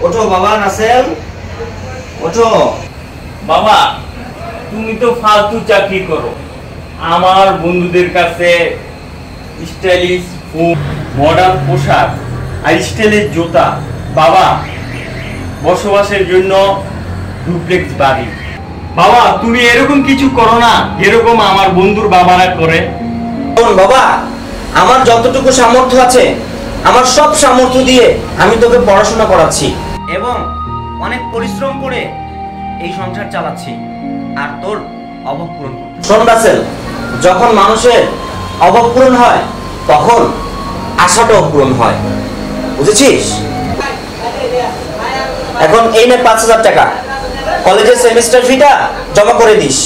ওঠো বাবা রাসেল, ওঠো। বাবা তুমি তো ফালতু চাকরি করো, আমার বন্ধুদের কাছে স্টাইলিশ মডার্ন পোশাক আর স্টাইলের জুতা, বাবা বসবাসের জন্য ডুপ্লেক্স বাড়ি। বাবা তুমি এরকম কিছু করো না যেরকম আমার বন্ধুর বাবারা করে। বাবা আমার যতটুকু সামর্থ্য আছে, আমার সব সামর্থ্য দিয়ে আমি তোকে পড়াশোনা করাচ্ছি এবং অনেক পরিশ্রম করে এই সংসার চালাচ্ছি, আর তোর অভাব পূরণ করছি। শোন রাসেল, যখন মানুষের অভাব পূরণ হয় তখন আশাটাও পূরণ হয়, বুঝেছিস? এখন এই নে ৫,০০০ টাকা, কলেজের সেমিস্টার ফিটা জমা করে দিস।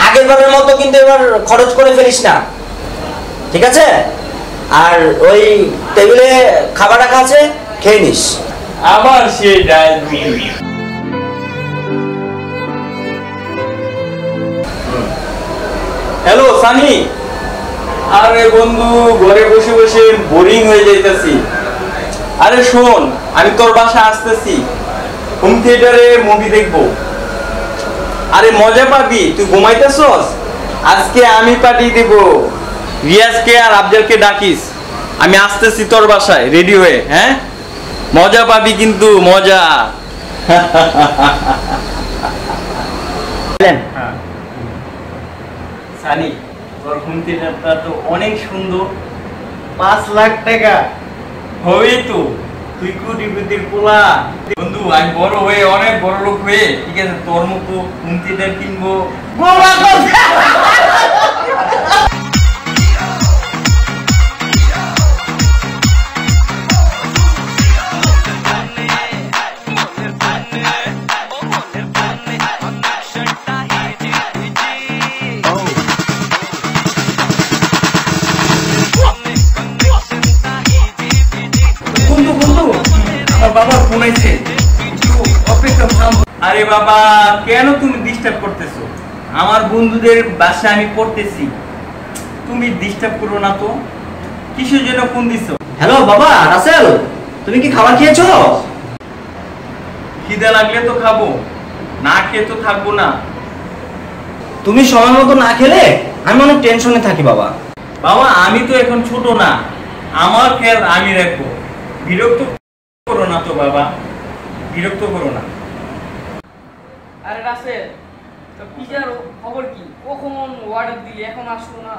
আগের বারের মতো কিন্তু এবার খরচ করে ফেলিস না, ঠিক আছে? আর ওই টেবিলে খাবার রাখা আছে, খেয়ে নিস। আবার সে ডাল। হ্যালো সানি, আরে বন্ধু ঘরে বসে বসে বোরিং হয়ে যাইতেছি। আরে শোন, আমি তোর বাসায় আসতেছি, হোম থিয়েটারে মুভি দেখবো। আরে মজা পাবি, তুই ঘুমাইতেছস? আজকে আমি পাঠিয়ে দেব, রিয়াজকে আর আফজালকে ডাকিস, আমি আসতেছি তোর বাসায় রেডি হয়ে। হ্যাঁ, মজা পাবি কিন্তু, মজা। সানি, তোর হোম থিয়েটারটা তো অনেক সুন্দর, 5 লাখ টাকা হবে তো। তুই কোটিপতির পোলা বন্ধু, আমি বড় হয়ে অনেক বড় লোক হয়ে, ঠিক আছে, তোর মতো হোম থিয়েটার কিনবো। বাবা ফোন আইছে, অপেক্ষা থাম। আরে বাবা কেন তুমি ডিস্টার্ব করতেছো? আমার বন্ধুদের বাসায় আমি পড়তেছি, তুমি ডিস্টার্ব করো না তো। কিসের জন্য ফোন দিছো? হ্যালো বাবা রাসেল, তুমি কি খাবার খেয়েছো? খিদে লাগলে তো খাবো, না খেয়ে তো থাকবো না। তুমি সময় মতো না খেলে আমি অনেক টেনশনে থাকি বাবা। বাবা আমি তো এখন ছোট না, আমার খেয়াল আমি রাখবো। বিরক্ত করো না তো বাবা, বিরক্ত করো না। আরে রাসেল, তো পিজার খবর কি? কখন অর্ডার দিলি, এখন আসলো না?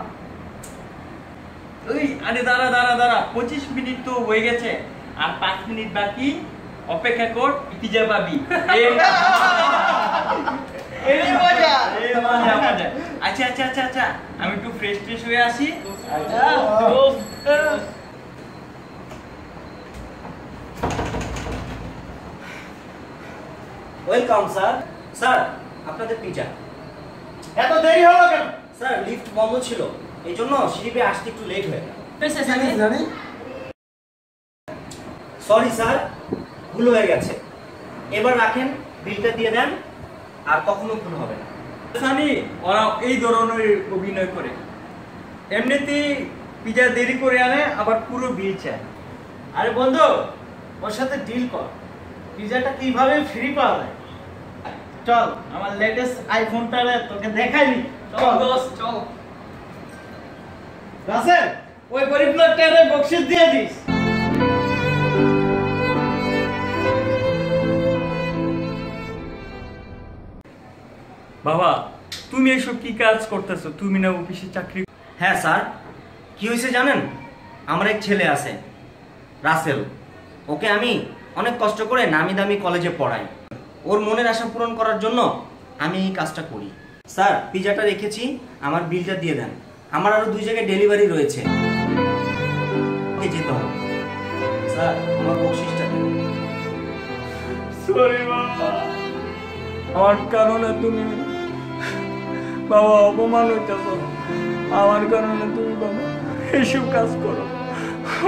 ওই আরে দাঁড়া দাঁড়া দাঁড়া, 25 মিনিট তো হয়ে গেছে, আর 5 মিনিট বাকি, অপেক্ষা কর, পিজা পাবি। এই মজা, এই মজা মজা। আচ্ছা আচ্ছা আচ্ছা আচ্ছা, আমি একটু ফ্রেশ ট্রেশ হয়ে আসি। Welcome sir. স্যার আপনাদের পিজা। এত দেরি হলো কেন? স্যার লিফট বন্ধ ছিল, এই জন্য সিঁড়ি আসতে একটু লেট হয়ে গেল। সরি স্যার, ভুল হয়ে গেছে। এবার রাখেন, বিলটা দিয়ে দেন, আর কখনো ভুল হবে না। সানি ওরা এই ধরনের অভিনয় করে, এমনিতেই পিজা দেরি করে আনে, আবার পুরো বিল চায়। আরে বন্ধু, ওর সাথে ডিল কর, পিজাটা কিভাবে ফ্রি পাওয়া যায়। চল আমার লেটেস্ট আইফোনটা তোকে দেখাইনি। চল দোস্ত চল। রাসেল, ওই গরিব লোকটারে বকশিশ দিয়ে দিস। বাবা তুমি এসব কি কাজ করতেছো? তুমি না অফিসে চাকরি? হ্যাঁ স্যার, কি হয়েছে জানেন? আমার এক ছেলে আছে রাসেল, ওকে আমি অনেক কষ্ট করে নামি দামি কলেজে পড়াই। ওর মনের আশা পূরণ করার জন্য আমি এই কাজটা করি। স্যার পিজাটা রেখেছি, আমার বিলটা দিয়ে দেন, আমার আরো 2 জায়গায় ডেলিভারি রয়েছে, যেতে হবে। স্যার আমার বকশিসটা দেন। সরি বাবা, আমার কারণে তুমি বাবা অপমান হইতেছ, আমার কারণে তুমি বাবা এসব কাজ করো।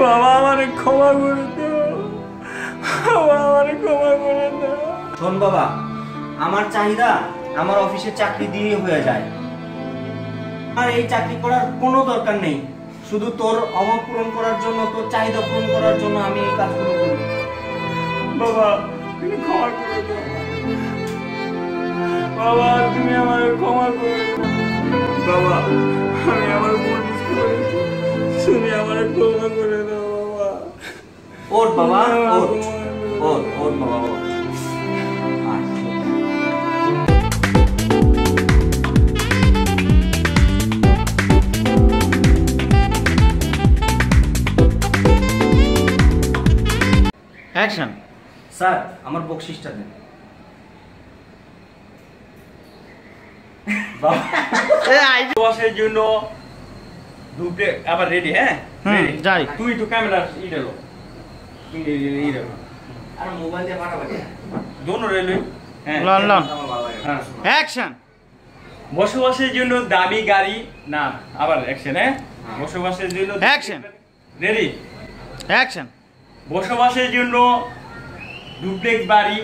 বাবা আমারে ক্ষমা করে দাও, বাবা আমারে ক্ষমা করে দাও। শোন বাবা, আমার চাহিদা আমার অফিসের চাকরি দিয়ে হয়ে যায়, আর এই চাকরি করার কোনো দরকার নেই। শুধু তোর অভাব পূরণ করার জন্য, তোর চাহিদা পূরণ করার জন্য আমি এই কাজগুলো করি। বাবা তুমি ক্ষমা করে দাও বাবা, তুমি আমার ক্ষমা করে দাও বাবা, আমি আমার ভুল বুঝতে পেরেছি, তুমি আমার ক্ষমা করে দাও বাবা। ওঠ বাবা, ওঠ ওঠ ওঠ বাবা, ওঠ। অ্যাকশন। স্যার আমার বকশিসটা দেন। বসের জন্য দুটো আবার রেডি, হ্যাঁ যাই। তুই তো ক্যামেরা ইডেলো আর মোবাইল দিয়ে ফাটাফাটি। দোনো রেলওয়ে, হ্যাঁ লন লন আমার ভালো লাগে। হ্যাঁ। অ্যাকশন। বসবাসের জন্য দামি গাড়ি না, আবার অ্যাকশন, হ্যাঁ বসবাসের জন্য Action. রেডি। অ্যাকশন। বসবাসের জন্য ডুপ্লেক্স বাড়ি